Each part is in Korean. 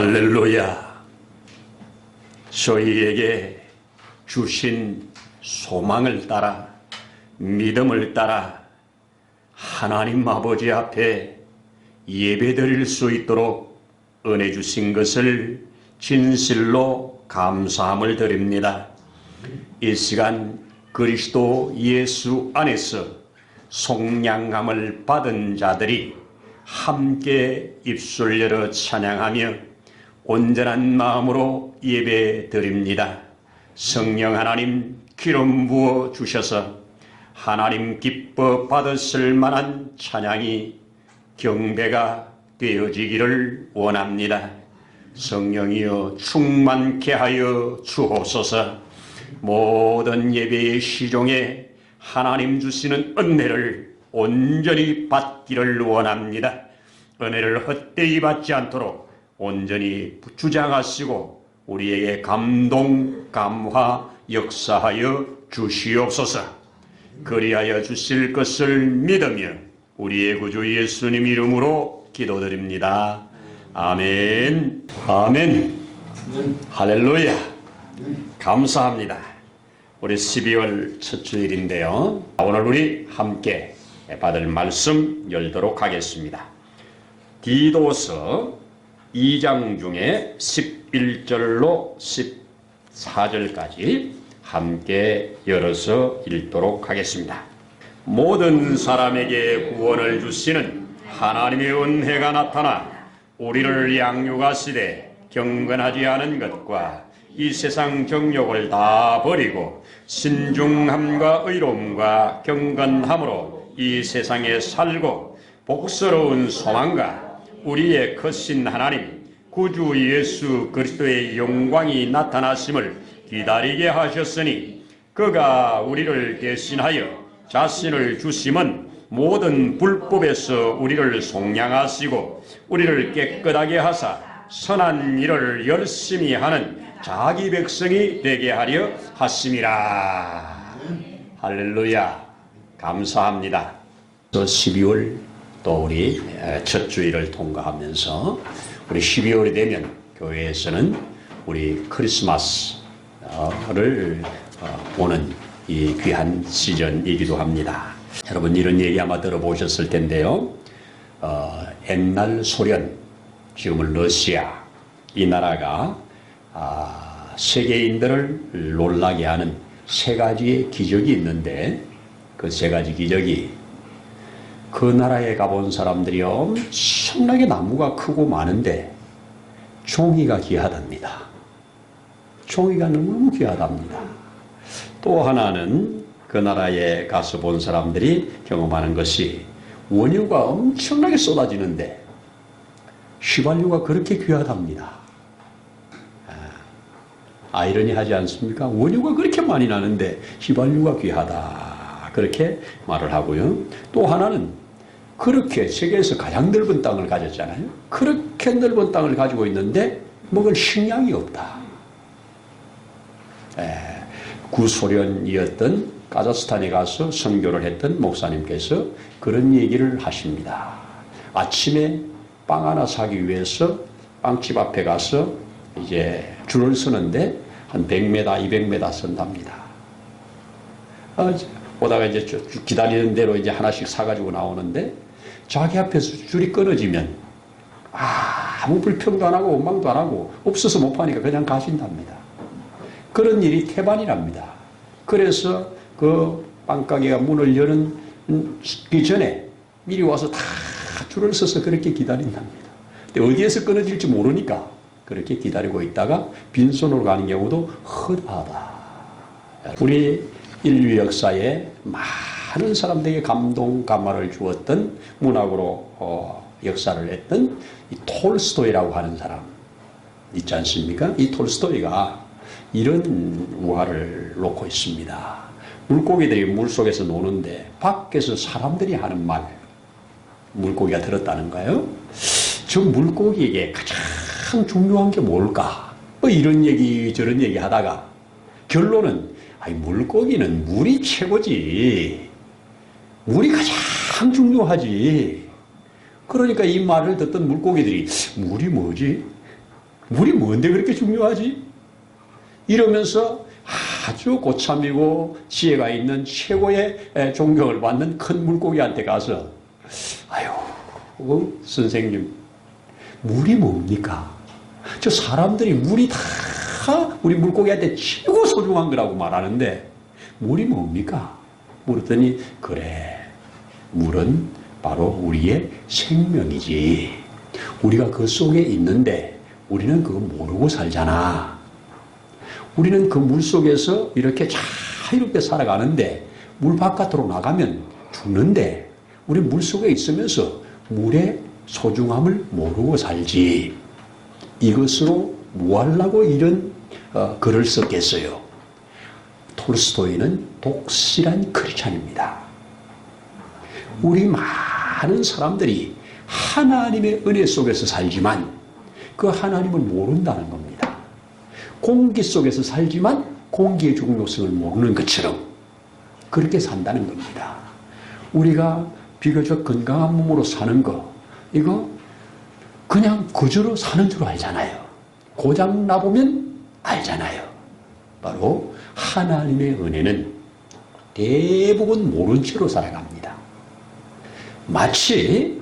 할렐루야. 저희에게 주신 소망을 따라, 믿음을 따라 하나님 아버지 앞에 예배드릴 수 있도록 은혜 주신 것을 진실로 감사함을 드립니다. 이 시간 그리스도 예수 안에서 속량함을 받은 자들이 함께 입술 열어 찬양하며 온전한 마음으로 예배 드립니다. 성령 하나님 기름 부어 주셔서 하나님 기뻐 받으실 만한 찬양이 경배가 되어지기를 원합니다. 성령이여 충만케 하여 주옵소서. 모든 예배의 시종에 하나님 주시는 은혜를 온전히 받기를 원합니다. 은혜를 헛되이 받지 않도록 온전히 주장하시고 우리에게 감동, 감화, 역사하여 주시옵소서. 그리하여 주실 것을 믿으며 우리의 구주 예수님 이름으로 기도드립니다. 아멘. 아멘. 할렐루야. 감사합니다. 우리 12월 첫 주일인데요. 오늘 우리 함께 받을 말씀 열도록 하겠습니다. 디도서 2장 중에 11절로 14절까지 함께 열어서 읽도록 하겠습니다. 모든 사람에게 구원을 주시는 하나님의 은혜가 나타나 우리를 양육하시되 경건하지 않은 것과 이 세상 정욕을 다 버리고 신중함과 의로움과 경건함으로 이 세상에 살고 복스러운 소망과 우리의 크신 하나님 구주 예수 그리스도의 영광이 나타나심을 기다리게 하셨으니 그가 우리를 대신하여 자신을 주심은 모든 불법에서 우리를 속량하시고 우리를 깨끗하게 하사 선한 일을 열심히 하는 자기 백성이 되게 하려 하심이라. 할렐루야. 감사합니다. 12월 또 우리 첫 주일을 통과하면서 우리 12월이 되면 교회에서는 우리 크리스마스를 오는 이 귀한 시즌이기도 합니다. 여러분 이런 얘기 아마 들어보셨을 텐데요. 옛날 소련, 지금은 러시아, 이 나라가 세계인들을 놀라게 하는 세 가지의 기적이 있는데 그 세 가지 기적이 그 나라에 가본 사람들이 엄청나게 나무가 크고 많은데 종이가 귀하답니다. 종이가 너무 귀하답니다. 또 하나는 그 나라에 가서 본 사람들이 경험하는 것이 원유가 엄청나게 쏟아지는데 휘발유가 그렇게 귀하답니다. 아이러니하지 않습니까? 원유가 그렇게 많이 나는데 휘발유가 귀하다. 그렇게 말을 하고요. 또 하나는 그렇게 세계에서 가장 넓은 땅을 가졌잖아요. 그렇게 넓은 땅을 가지고 있는데 먹을 식량이 없다. 구소련이었던 카자흐스탄에 가서 선교를 했던 목사님께서 그런 얘기를 하십니다. 아침에 빵 하나 사기 위해서 빵집 앞에 가서 이제 줄을 서는데 한 100m, 200m 선답니다. 오다가 이제 기다리는 대로 이제 하나씩 사가지고 나오는데 자기 앞에서 줄이 끊어지면 아무 불평도 안 하고 원망도 안 하고 없어서 못 파니까 그냥 가신답니다. 그런 일이 태반이랍니다. 그래서 그 빵가게가 문을 여는 그 전에 미리 와서 다 줄을 서서 그렇게 기다린답니다. 근데 어디에서 끊어질지 모르니까 그렇게 기다리고 있다가 빈손으로 가는 경우도 허다하다. 우리 인류 역사에 많은 사람들에게 감동, 감화를 주었던 문학으로 역사를 했던 이 톨스토이라고 하는 사람 있지 않습니까? 이 톨스토이가 이런 우화를 놓고 있습니다. 물고기들이 물속에서 노는데 밖에서 사람들이 하는 말, 물고기가 들었다는 거예요. 저 물고기에게 가장 중요한 게 뭘까? 뭐 이런 얘기 저런 얘기 하다가 결론은 물고기는 물이 최고지. 물이 가장 중요하지. 그러니까 이 말을 듣던 물고기들이 물이 뭐지? 물이 뭔데 그렇게 중요하지? 이러면서 아주 고참이고 지혜가 있는 최고의 존경을 받는 큰 물고기한테 가서 아유 선생님 물이 뭡니까? 저 사람들이 물이 다 우리 물고기한테 최고 소중한 거라고 말하는데 물이 뭡니까? 물었더니 그래 물은 바로 우리의 생명이지. 우리가 그 속에 있는데 우리는 그거 모르고 살잖아. 우리는 그 물 속에서 이렇게 자유롭게 살아가는데 물 바깥으로 나가면 죽는데 우리 물 속에 있으면서 물의 소중함을 모르고 살지. 이것으로 뭐 하려고 이런 글을 썼겠어요. 톨스토이는 독실한 크리스찬입니다. 우리 많은 사람들이 하나님의 은혜 속에서 살지만 그 하나님을 모른다는 겁니다. 공기 속에서 살지만 공기의 중요성을 모르는 것처럼 그렇게 산다는 겁니다. 우리가 비교적 건강한 몸으로 사는 거 이거 그냥 그저로 사는 줄 알잖아요. 고장 나보면 알잖아요. 바로 하나님의 은혜는 대부분 모른 채로 살아갑니다. 마치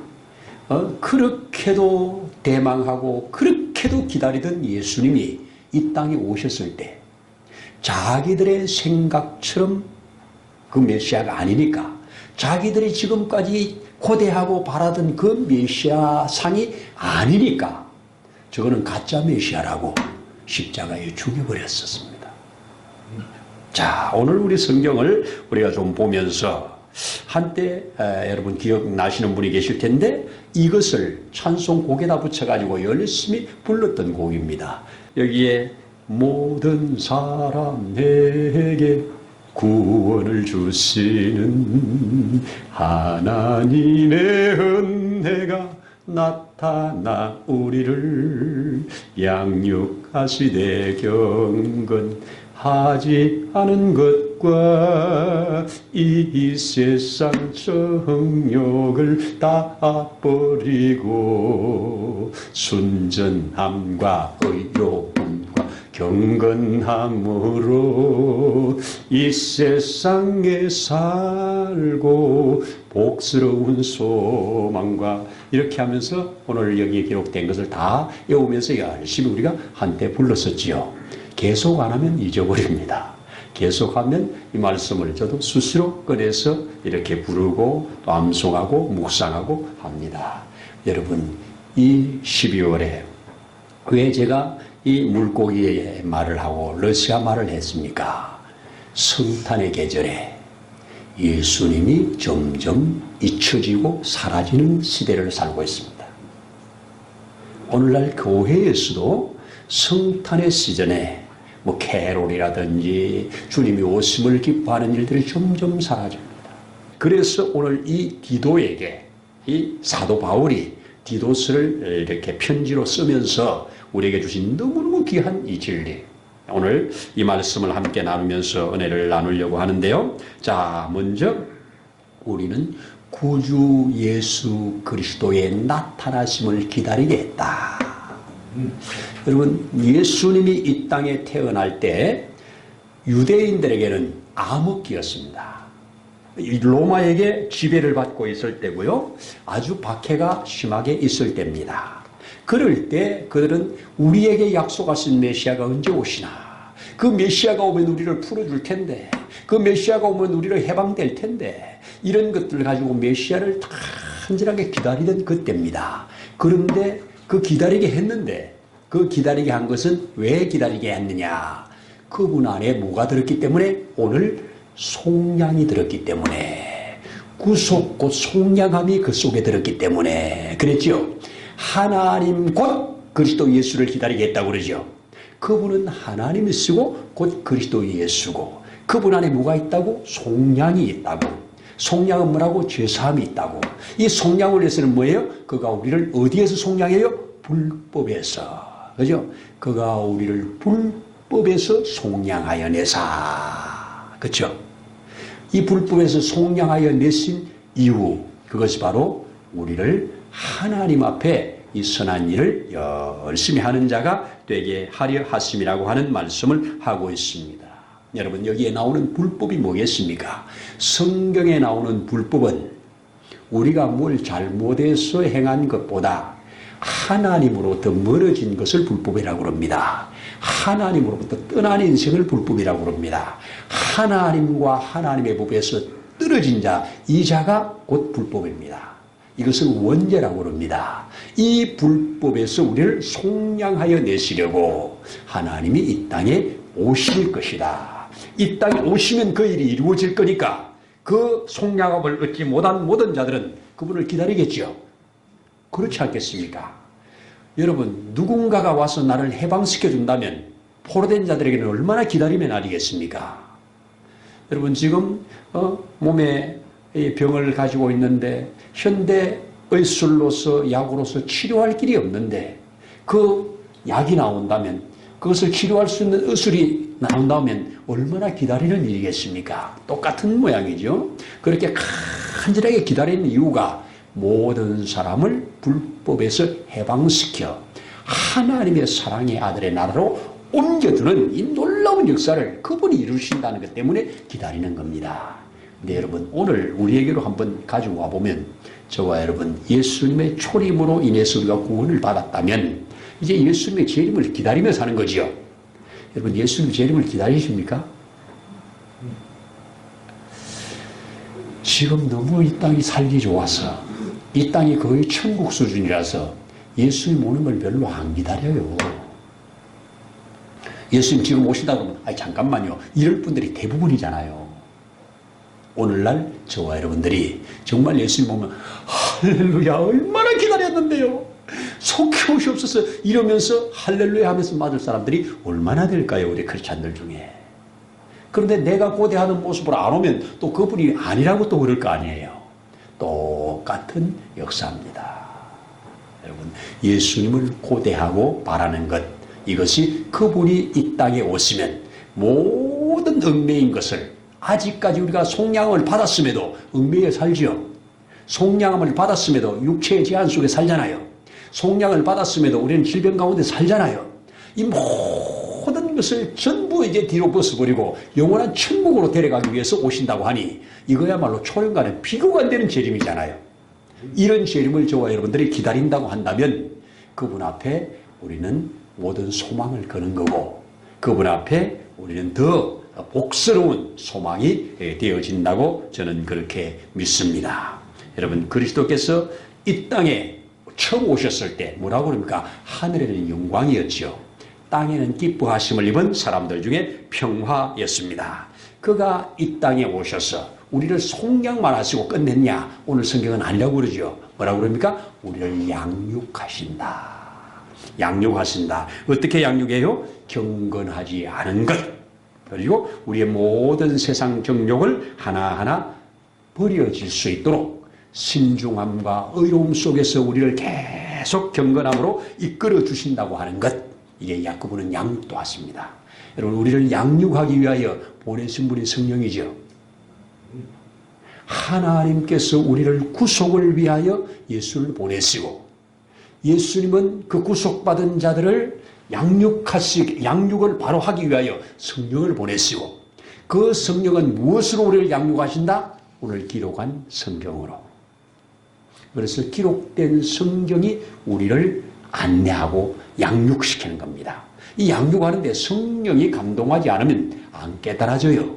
그렇게도 대망하고 그렇게도 기다리던 예수님이 이 땅에 오셨을 때 자기들의 생각처럼 그 메시아가 아니니까 자기들이 지금까지 고대하고 바라던 그 메시아 상이 아니니까 저거는 가짜 메시아라고 십자가에 죽여버렸었습니다. 자, 오늘 우리 성경을 우리가 좀 보면서 한때 여러분 기억나시는 분이 계실 텐데 이것을 찬송곡에다 붙여가지고 열심히 불렀던 곡입니다. 여기에 모든 사람에게 구원을 주시는 하나님의 은혜가 나타나 우리를 양육하시되 경건하지 않은 것과 이 세상 정욕을 다 버리고 순전함과 의로움과 경건함으로 이 세상에 살고 복스러운 소망과 이렇게 하면서 오늘 여기에 기록된 것을 다 외우면서 열심히 우리가 한때 불렀었지요. 계속 안 하면 잊어버립니다. 계속하면 이 말씀을 저도 수시로 꺼내서 이렇게 부르고 또 암송하고 묵상하고 합니다. 여러분 이 12월에 왜 제가 이 물고기의 말을 하고 러시아 말을 했습니까? 성탄의 계절에 예수님이 점점 잊혀지고 사라지는 시대를 살고 있습니다. 오늘날 교회에서도 성탄의 시즌에 뭐 캐롤이라든지 주님이 오심을 기뻐하는 일들이 점점 사라집니다. 그래서 오늘 이 디도에게 이 사도 바울이 디도스를 이렇게 편지로 쓰면서 우리에게 주신 너무너무 귀한 이 진리 오늘 이 말씀을 함께 나누면서 은혜를 나누려고 하는데요. 자, 먼저 우리는 구주 예수 그리스도의 나타나심을 기다리겠다. 여러분 예수님이 이 땅에 태어날 때 유대인들에게는 암흑기였습니다. 로마에게 지배를 받고 있을 때고요. 아주 박해가 심하게 있을 때입니다. 그럴 때 그들은 우리에게 약속하신 메시아가 언제 오시나, 그 메시아가 오면 우리를 풀어줄 텐데, 그 메시아가 오면 우리를 해방될 텐데, 이런 것들을 가지고 메시아를 간절하게 기다리던 그때입니다. 그런데 그 기다리게 했는데 그 기다리게 한 것은 왜 기다리게 했느냐, 그분 안에 뭐가 들었기 때문에? 오늘 속량이 들었기 때문에, 구속 곧 속량함이 그 속에 들었기 때문에 그랬죠. 하나님 곧 그리스도 예수를 기다리게 했다고 그러죠. 그분은 하나님이시고 곧 그리스도 예수고, 그분 안에 뭐가 있다고? 속량이 있다고. 속량은 뭐라고? 죄사함이 있다고. 이 속량을 위해서는 뭐예요? 그가 우리를 어디에서 속량해요? 불법에서. 그죠? 그가 우리를 불법에서 속량하여 내사. 그렇죠? 이 불법에서 속량하여 내신 이유, 그것이 바로 우리를 하나님 앞에 이 선한 일을 열심히 하는 자가 되게 하려 하심이라고 하는 말씀을 하고 있습니다. 여러분, 여기에 나오는 불법이 뭐겠습니까? 성경에 나오는 불법은 우리가 뭘 잘못해서 행한 것보다 하나님으로부터 멀어진 것을 불법이라고 합니다. 하나님으로부터 떠난 인생을 불법이라고 합니다. 하나님과 하나님의 법에서 떨어진 자, 이 자가 곧 불법입니다. 이것을 원죄라고 합니다. 이 불법에서 우리를 속량하여 내시려고 하나님이 이 땅에 오실 것이다. 이 땅에 오시면 그 일이 이루어질 거니까 그 속량함을 얻지 못한 모든 자들은 그분을 기다리겠죠. 그렇지 않겠습니까? 여러분, 누군가가 와서 나를 해방시켜 준다면 포로된 자들에게는 얼마나 기다림의 날이겠습니까? 여러분, 지금 몸에 병을 가지고 있는데 현대 의술로서 약으로서 치료할 길이 없는데 그 약이 나온다면, 그것을 치료할 수 있는 의술이 나온다면 얼마나 기다리는 일이겠습니까? 똑같은 모양이죠. 그렇게 간절하게 기다리는 이유가 모든 사람을 불법에서 해방시켜 하나님의 사랑의 아들의 나라로 옮겨두는 이 놀라운 역사를 그분이 이루신다는 것 때문에 기다리는 겁니다. 근데 여러분, 오늘 우리에게로 한번 가지고 와보면 저와 여러분, 예수님의 초림으로 인해서 우리가 구원을 받았다면 이제 예수님의 재림을 기다리며 사는 거지요. 여러분, 예수님 재림을 기다리십니까? 지금 너무 이 땅이 살기 좋아서, 이 땅이 거의 천국 수준이라서 예수님 오는 걸 별로 안 기다려요. 예수님 지금 오신다고 하면 아니 잠깐만요, 이럴 분들이 대부분이잖아요. 오늘날 저와 여러분들이 정말 예수님 보면 할렐루야 얼마나 기다렸는데요, 속히 오시옵소서 이러면서 할렐루야 하면서 맞을 사람들이 얼마나 될까요, 우리 크리스찬들 중에. 그런데 내가 고대하는 모습으로 안 오면 또 그분이 아니라고 또 그럴 거 아니에요. 똑같은 역사입니다. 여러분, 예수님을 고대하고 바라는 것, 이것이 그분이 이 땅에 오시면 모든 얽매인 것을, 아직까지 우리가 속량을 받았음에도 얽매여 살지요. 속량을 받았음에도 육체의 제한 속에 살잖아요. 속량을 받았음에도 우리는 질병 가운데 살잖아요. 이 모든 것을 전부 이제 뒤로 벗어버리고 영원한 천국으로 데려가기 위해서 오신다고 하니 이거야말로 초령과는 비교가 안 되는 재림이잖아요. 이런 재림을 저와 여러분들이 기다린다고 한다면 그분 앞에 우리는 모든 소망을 거는 거고, 그분 앞에 우리는 더 복스러운 소망이 되어진다고 저는 그렇게 믿습니다. 여러분, 그리스도께서 이 땅에 처음 오셨을 때 뭐라고 그럽니까? 하늘에는 영광이었지요. 땅에는 기뻐하심을 입은 사람들 중에 평화였습니다. 그가 이 땅에 오셔서 우리를 속량만 하시고 끝냈냐? 오늘 성경은 아니라고 그러죠. 뭐라고 그럽니까? 우리를 양육하신다. 양육하신다. 어떻게 양육해요? 경건하지 않은 것, 그리고 우리의 모든 세상 정욕을 하나하나 버려질 수 있도록 신중함과 의로움 속에서 우리를 계속 경건함으로 이끌어 주신다고 하는 것, 이게 그분은 양육도 하십니다. 여러분, 우리를 양육하기 위하여 보내신 분이 성령이죠. 하나님께서 우리를 구속을 위하여 예수를 보내시고, 예수님은 그 구속받은 자들을 양육을 바로 하기 위하여 성령을 보내시고, 그 성령은 무엇으로 우리를 양육하신다? 오늘 기록한 성경으로. 그래서 기록된 성경이 우리를 안내하고 양육시키는 겁니다. 이 양육하는데 성령이 감동하지 않으면 안 깨달아져요.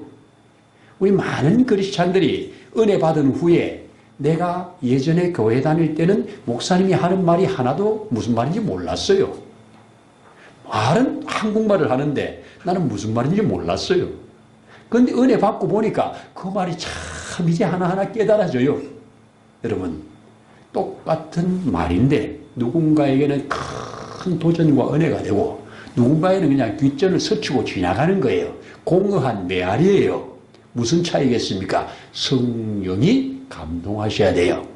우리 많은 크리스찬들이 은혜 받은 후에 내가 예전에 교회 다닐 때는 목사님이 하는 말이 하나도 무슨 말인지 몰랐어요. 말은 한국말을 하는데 나는 무슨 말인지 몰랐어요. 그런데 은혜 받고 보니까 그 말이 참 이제 하나하나 깨달아져요. 여러분, 똑같은 말인데 누군가에게는 큰 도전과 은혜가 되고 누군가에는 그냥 뒷전을 스치고 지나가는 거예요. 공허한 메아리예요. 무슨 차이겠습니까? 성령이 감동하셔야 돼요.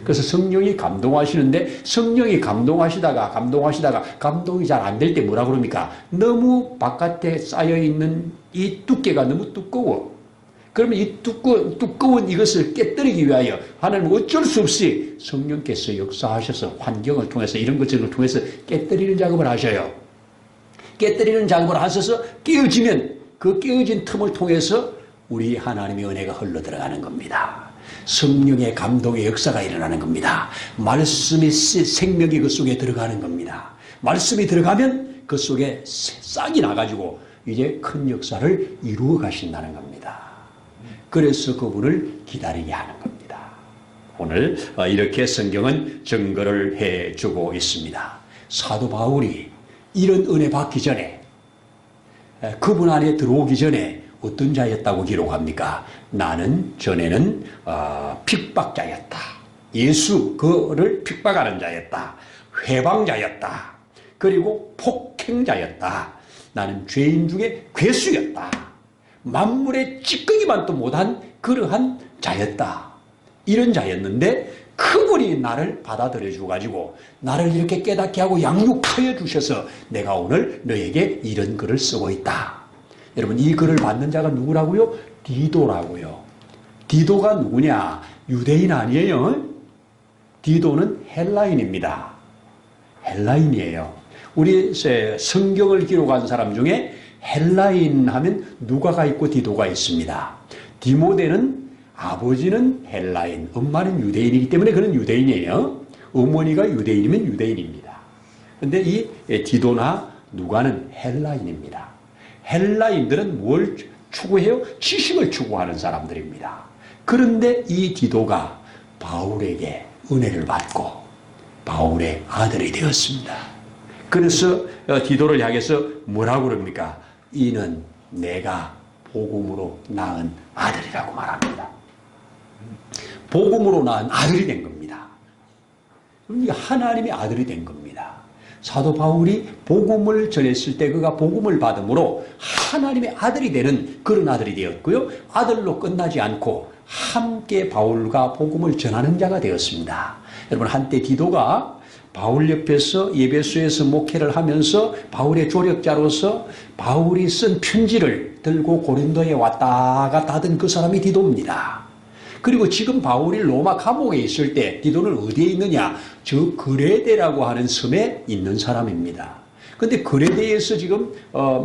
그래서 성령이 감동하시는데, 성령이 감동하시다가 감동이 잘 안 될 때 뭐라 그럽니까? 너무 바깥에 쌓여있는 이 두께가 너무 두꺼워. 그러면 이 두꺼운 이것을 깨뜨리기 위하여 하나님은 어쩔 수 없이 성령께서 역사하셔서 환경을 통해서 이런 것들을 통해서 깨뜨리는 작업을 하셔요. 깨뜨리는 작업을 하셔서 깨어지면 그 깨어진 틈을 통해서 우리 하나님의 은혜가 흘러 들어가는 겁니다. 성령의 감동의 역사가 일어나는 겁니다. 말씀이 생명이 그 속에 들어가는 겁니다. 말씀이 들어가면 그 속에 싹이 나가지고 이제 큰 역사를 이루어 가신다는 겁니다. 그래서 그분을 기다리게 하는 겁니다. 오늘 이렇게 성경은 증거를 해주고 있습니다. 사도 바울이 이런 은혜 받기 전에 그분 안에 들어오기 전에 어떤 자였다고 기록합니까? 나는 전에는 핍박자였다. 예수 그를 핍박하는 자였다. 회방자였다. 그리고 폭행자였다. 나는 죄인 중에 괴수였다. 만물의 찌꺼기만도 못한 그러한 자였다. 이런 자였는데 그분이 나를 받아들여 주가지고 나를 이렇게 깨닫게 하고 양육하여 주셔서 내가 오늘 너에게 이런 글을 쓰고 있다. 여러분 이 글을 받는 자가 누구라고요? 디도라고요. 디도가 누구냐? 유대인 아니에요. 디도는 헬라인입니다. 헬라인이에요. 우리 성경을 기록한 사람 중에 헬라인 하면 누가가 있고 디도가 있습니다. 디모데는 아버지는 헬라인, 엄마는 유대인이기 때문에 그는 유대인이에요. 어머니가 유대인이면 유대인입니다. 그런데 이 디도나 누가는 헬라인입니다. 헬라인들은 뭘 추구해요? 지식을 추구하는 사람들입니다. 그런데 이 디도가 바울에게 은혜를 받고 바울의 아들이 되었습니다. 그래서 디도를 향해서 뭐라고 그럽니까? 이는 내가 복음으로 낳은 아들이라고 말합니다. 복음으로 낳은 아들이 된 겁니다. 하나님의 아들이 된 겁니다. 사도 바울이 복음을 전했을 때 그가 복음을 받음으로 하나님의 아들이 되는 그런 아들이 되었고요. 아들로 끝나지 않고 함께 바울과 복음을 전하는 자가 되었습니다. 여러분 한때 디도가 바울 옆에서 에베소에서 목회를 하면서 바울의 조력자로서 바울이 쓴 편지를 들고 고린도에 왔다 갔다 하던 그 사람이 디도입니다. 그리고 지금 바울이 로마 감옥에 있을 때 디도는 어디에 있느냐? 저 그레데라고 하는 섬에 있는 사람입니다. 그런데 그레데에서 지금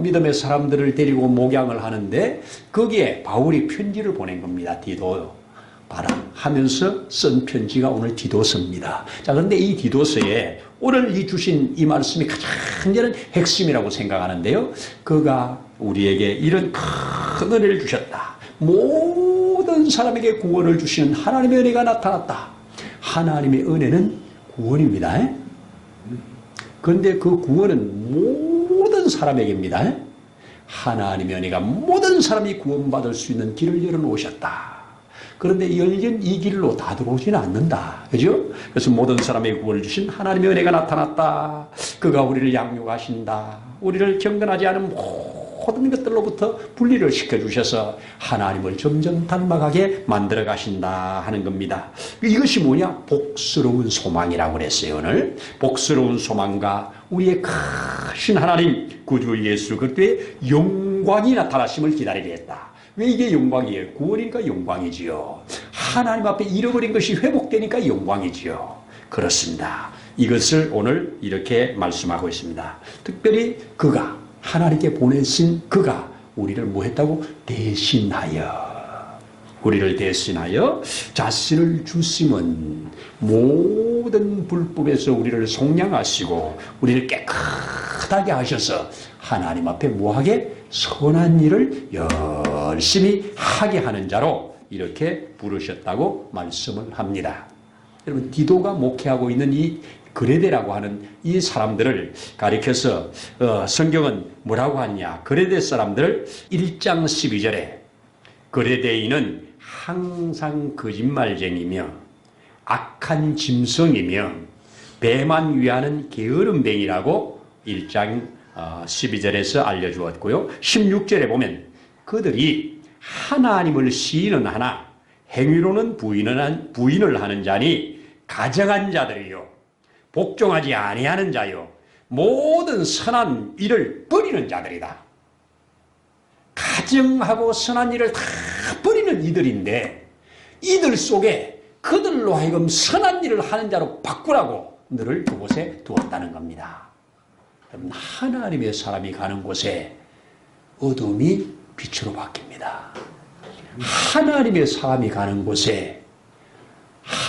믿음의 사람들을 데리고 목양을 하는데 거기에 바울이 편지를 보낸 겁니다. 디도 봐라 하면서 쓴 편지가 오늘 디도서입니다. 자, 그런데 이 디도서에 오늘 주신 이 말씀이 가장 저는 핵심이라고 생각하는데요. 그가 우리에게 이런 큰 은혜를 주셨다. 모든 사람에게 구원을 주시는 하나님의 은혜가 나타났다. 하나님의 은혜는 구원입니다. 그런데 그 구원은 모든 사람에게입니다. 하나님의 은혜가 모든 사람이 구원받을 수 있는 길을 열어놓으셨다. 그런데 열린 이 길로 다 들어오지는 않는다. 그죠? 그래서 모든 사람에게 구원을 주신 하나님의 은혜가 나타났다. 그가 우리를 양육하신다. 우리를 경건하지 않은 모든 것들로부터 분리를 시켜주셔서 하나님을 점점 닮아가게 만들어 가신다 하는 겁니다. 이것이 뭐냐? 복스러운 소망이라고 그랬어요. 오늘 복스러운 소망과 우리의 크신 하나님 구주 예수 그리스도의 영광이 나타나심을 기다리게 했다. 왜 이게 영광이에요? 구원이니까 영광이지요. 하나님 앞에 잃어버린 것이 회복되니까 영광이지요. 그렇습니다. 이것을 오늘 이렇게 말씀하고 있습니다. 특별히 그가 하나님께 보내신 그가 우리를 뭐 했다고? 우리를 대신하여 자신을 주심은 모든 불법에서 우리를 속량하시고 우리를 깨끗하게 하셔서 하나님 앞에 뭐하게? 선한 일을 열심히 하게 하는 자로 이렇게 부르셨다고 말씀을 합니다. 여러분 디도가 목회하고 있는 이 그레데라고 하는 이 사람들을 가리켜서 성경은 뭐라고 하냐? 그레데 사람들 1장 12절에 그레데인은 항상 거짓말쟁이며 악한 짐승이며 배만 위하는 게으름뱅이라고 1장 12절에서 알려주었고요. 16절에 보면 그들이 하나님을 시인은 하나 행위로는 부인을 하는 자니 가정한 자들이요 복종하지 아니하는 자요 모든 선한 일을 버리는 자들이다. 가정하고 선한 일을 다 버리는 이들인데 이들 속에 그들로 하여금 선한 일을 하는 자로 바꾸라고 너를 그곳에 두었다는 겁니다. 하나님의 사람이 가는 곳에 어둠이 빛으로 바뀝니다. 하나님의 사람이 가는 곳에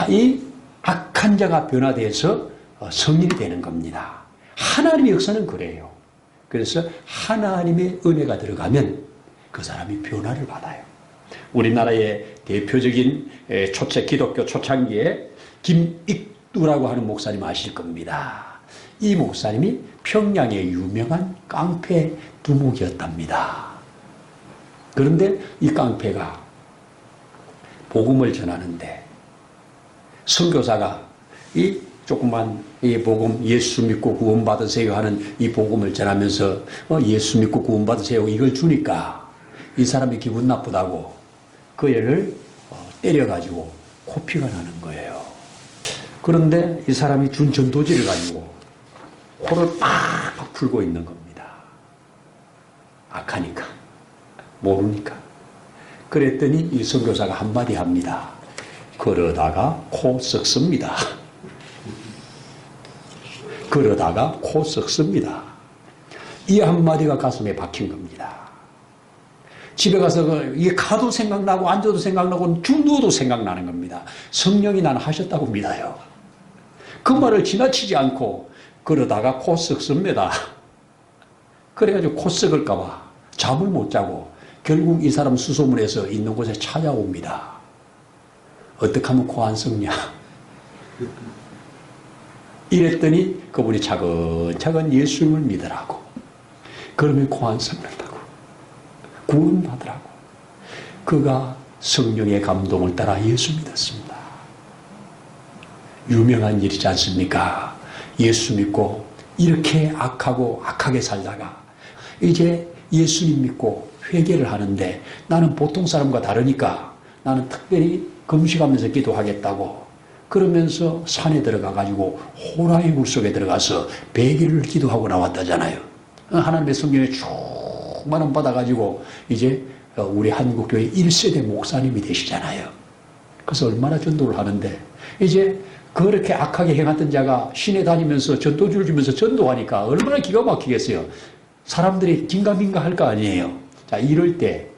이 악한 자가 변화돼서 성인이 되는 겁니다. 하나님의 역사는 그래요. 그래서 하나님의 은혜가 들어가면 그 사람이 변화를 받아요. 우리나라의 대표적인 기독교 초창기에 김익두라고 하는 목사님 아실 겁니다. 이 목사님이 평양의 유명한 깡패 두목이었답니다. 그런데 이 깡패가 복음을 전하는데 선교사가 이 조그만 이 복음 예수 믿고 구원받으세요 하는 이 복음을 전하면서 예수 믿고 구원받으세요 이걸 주니까 이 사람이 기분 나쁘다고 그 애를 때려가지고 코피가 나는 거예요. 그런데 이 사람이 준 전도지를 가지고 코를 팍팍 풀고 있는 겁니다. 악하니까 모르니까. 그랬더니 이 선교사가 한마디 합니다. 그러다가 코 썩습니다. 그러다가 코 썩습니다. 이 한마디가 가슴에 박힌 겁니다. 집에 가서 이게 가도 생각나고 앉아도 생각나고 누워도 생각나는 겁니다. 성령이 나는 하셨다고 믿어요. 그 말을 지나치지 않고 그러다가 코 썩습니다. 그래가지고 코 썩을까 봐 잠을 못 자고 결국 이 사람 수소문해서 있는 곳에 찾아옵니다. 어떻게 하면 코 안 썩냐? 이랬더니 그분이 차근차근 예수님을 믿으라고. 그러면 코 안 썩는다고. 구원받으라고. 그가 성령의 감동을 따라 예수 믿었습니다. 유명한 일이지 않습니까? 예수 믿고 이렇게 악하게 살다가 이제 예수님 믿고 회개를 하는데 나는 보통 사람과 다르니까 나는 특별히 금식하면서 기도하겠다고 그러면서 산에 들어가가지고 호랑이 물속에 들어가서 100일을 기도하고 나왔다잖아요. 하나님의 성령에 충만함 받아가지고 이제 우리 한국교회 1세대 목사님이 되시잖아요. 그래서 얼마나 전도를 하는데 이제 그렇게 악하게 행했던 자가 시내 다니면서 전도주를 주면서 전도하니까 얼마나 기가 막히겠어요. 사람들이 긴가민가 할 거 아니에요. 자, 이럴 때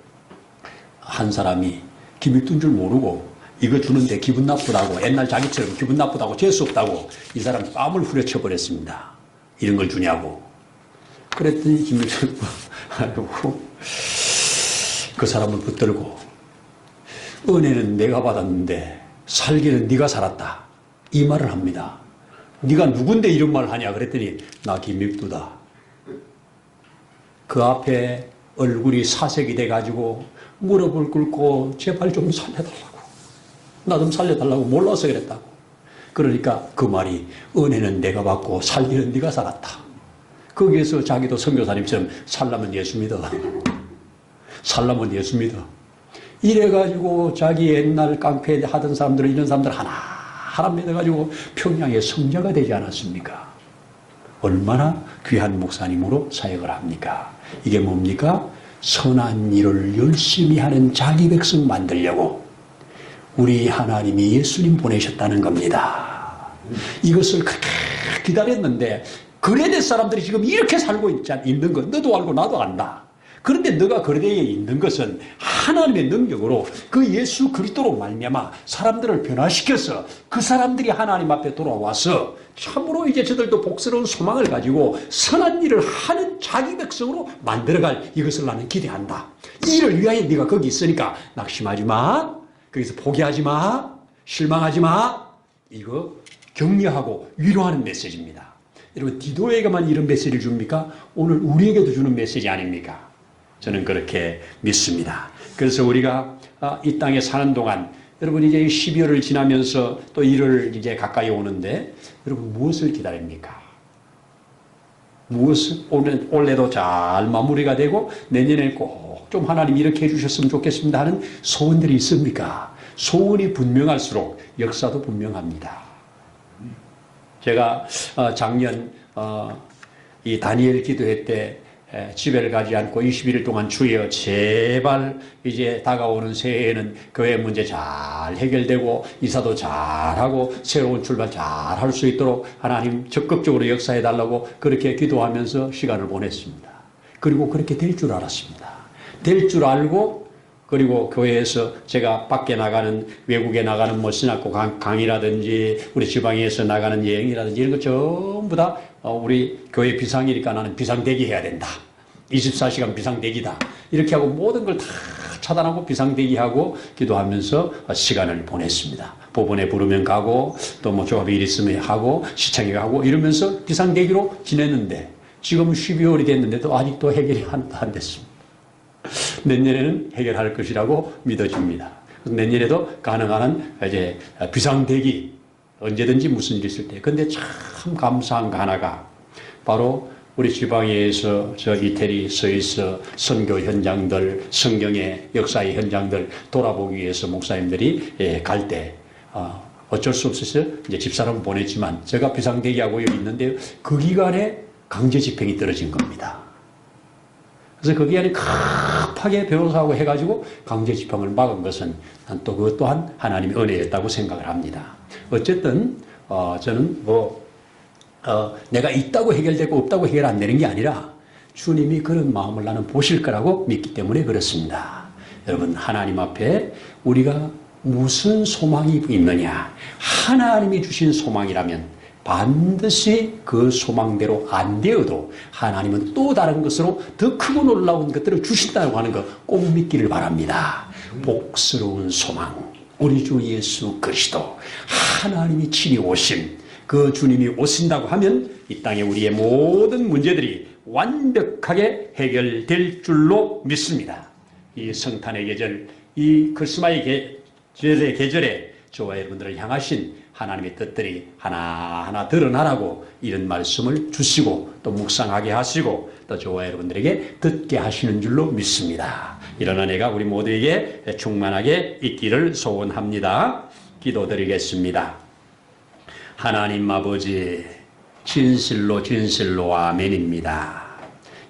한 사람이 김익두인 줄 모르고 이거 주는데 기분 나쁘다고 옛날 자기처럼 기분 나쁘다고 재수없다고 이 사람 뺨을 후려쳐 버렸습니다. 이런 걸 주냐고. 그랬더니 김익두가 아이고 그 사람을 붙들고 은혜는 내가 받았는데 살기는 네가 살았다. 이 말을 합니다. 네가 누군데 이런 말을 하냐 그랬더니 나 김익두다. 그 앞에 얼굴이 사색이 돼가지고 무릎을 꿇고 제발 좀 살려달라고. 나 좀 살려달라고 몰라서 그랬다고. 그러니까 그 말이 은혜는 내가 받고 살기는 네가 살았다. 거기에서 자기도 선교사님처럼 살라면 예수 믿어. 살라면 예수 믿어. 이래가지고 자기 옛날 깡패 하던 사람들은 이런 사람들 하나 믿어가지고 평양의 성자가 되지 않았습니까? 얼마나 귀한 목사님으로 사역을 합니까? 이게 뭡니까? 선한 일을 열심히 하는 자기 백성 만들려고 우리 하나님이 예수님 보내셨다는 겁니다. 이것을 그렇게 기다렸는데 그레데 사람들이 지금 이렇게 살고 있는 거 너도 알고 나도 안다. 그런데 너가 그레데에 있는 것은 하나님의 능력으로 그 예수 그리스도로 말미암아 사람들을 변화시켜서 그 사람들이 하나님 앞에 돌아와서 참으로 이제 저들도 복스러운 소망을 가지고 선한 일을 하는 자기 백성으로 만들어갈 이것을 나는 기대한다. 이 일을 위하여 네가 거기 있으니까 낙심하지 마. 거기서 포기하지 마. 실망하지 마. 이거 격려하고 위로하는 메시지입니다. 여러분 디도에게만 이런 메시지를 줍니까? 오늘 우리에게도 주는 메시지 아닙니까? 저는 그렇게 믿습니다. 그래서 우리가 이 땅에 사는 동안 여러분 이제 12월을 지나면서 또 1월 이제 가까이 오는데 여러분 무엇을 기다립니까? 무엇을 올해도 잘 마무리가 되고 내년에 꼭 좀 하나님 이렇게 해주셨으면 좋겠습니다 하는 소원들이 있습니까? 소원이 분명할수록 역사도 분명합니다. 제가 작년 이 다니엘 기도회 때 집에를 가지 않고 21일 동안 주여 제발 이제 다가오는 새해에는 교회 문제 잘 해결되고 이사도 잘하고 새로운 출발 잘 할 수 있도록 하나님 적극적으로 역사해 달라고 그렇게 기도하면서 시간을 보냈습니다. 그리고 그렇게 될 줄 알았습니다. 될 줄 알고 그리고 교회에서 제가 밖에 나가는 외국에 나가는 뭐 신학교 강의라든지 우리 지방에서 나가는 여행이라든지 이런 거 전부 다 우리 교회 비상이니까 나는 비상대기 해야 된다. 24시간 비상대기다. 이렇게 하고 모든 걸 다 차단하고 비상대기하고 기도하면서 시간을 보냈습니다. 법원에 부르면 가고 또 뭐 조합이 일 있으면 하고 시청에 가고 이러면서 비상대기로 지냈는데 지금 12월이 됐는데도 아직도 해결이 안 됐습니다. 내년에는 해결할 것이라고 믿어집니다. 내년에도 가능한 이제 비상대기 언제든지 무슨 일이 있을 때. 근데 참 감사한 거 하나가 바로 우리 지방에서 저 이태리 스위스 선교 현장들 성경의 역사의 현장들 돌아보기 위해서 목사님들이 갈 때 어쩔 수 없어서 이제 집사람 보냈지만 제가 비상대기하고 여기 있는데 그 기간에 강제 집행이 떨어진 겁니다. 그래서 그 기간에 급하게 변호사하고 해가지고 강제 집행을 막은 것은 난 또 그것 또한 하나님의 은혜였다고 생각을 합니다. 어쨌든 저는 내가 있다고 해결되고 없다고 해결 안 되는 게 아니라 주님이 그런 마음을 나는 보실 거라고 믿기 때문에 그렇습니다. 여러분 하나님 앞에 우리가 무슨 소망이 있느냐 하나님이 주신 소망이라면 반드시 그 소망대로 안 되어도 하나님은 또 다른 것으로 더 크고 놀라운 것들을 주신다고 하는 거 꼭 믿기를 바랍니다. 복스러운 소망 우리 주 예수 그리스도 하나님이 친히 오심 그 주님이 오신다고 하면 이 땅에 우리의 모든 문제들이 완벽하게 해결될 줄로 믿습니다. 이 성탄의 계절, 이 크리스마스의 계절에 저와 여러분들을 향하신 하나님의 뜻들이 하나하나 드러나라고 이런 말씀을 주시고 또 묵상하게 하시고 또 저와 여러분들에게 듣게 하시는 줄로 믿습니다. 이런 은혜가 우리 모두에게 충만하게 있기를 소원합니다. 기도드리겠습니다. 하나님 아버지 진실로 아멘입니다.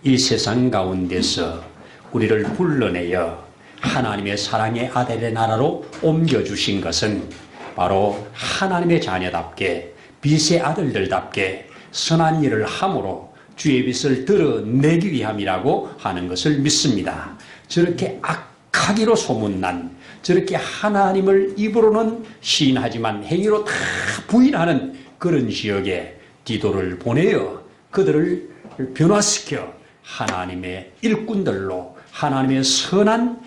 이 세상 가운데서 우리를 불러내어 하나님의 사랑의 아들의 나라로 옮겨주신 것은 바로 하나님의 자녀답게 빛의 아들들답게 선한 일을 함으로 주의 빛을 드러내기 위함이라고 하는 것을 믿습니다. 저렇게 악하기로 소문난 저렇게 하나님을 입으로는 시인하지만 행위로 다 부인하는 그런 지역에 디도를 보내어 그들을 변화시켜 하나님의 일꾼들로 하나님의 선한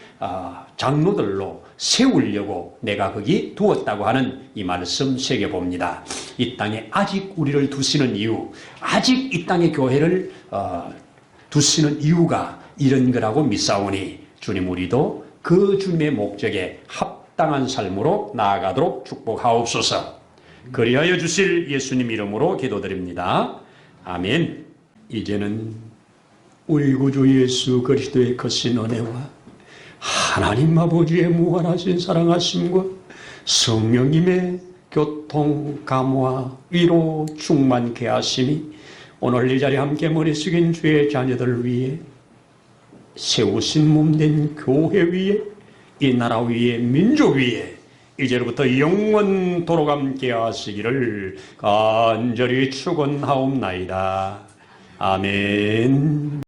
장로들로 세우려고 내가 거기 두었다고 하는 이 말씀 새겨봅니다. 이 땅에 아직 우리를 두시는 이유, 아직 이 땅에 교회를 두시는 이유가 이런 거라고 믿사오니 주님 우리도 그 주님의 목적에 합당한 삶으로 나아가도록 축복하옵소서. 그리하여 주실 예수님 이름으로 기도드립니다. 아멘. 이제는 우리 구주 예수 그리스도의 거신 은혜와 하나님 아버지의 무한하신 사랑하심과 성령님의 교통, 감화, 위로 충만케 하심이 오늘 이 자리에 함께 머리 숙인 주의 자녀들 위해 세우신 몸된 교회 위에 이 나라 위에 민족 위에 이제로부터 영원토록 함께 하시기를 간절히 축원하옵나이다. 아멘.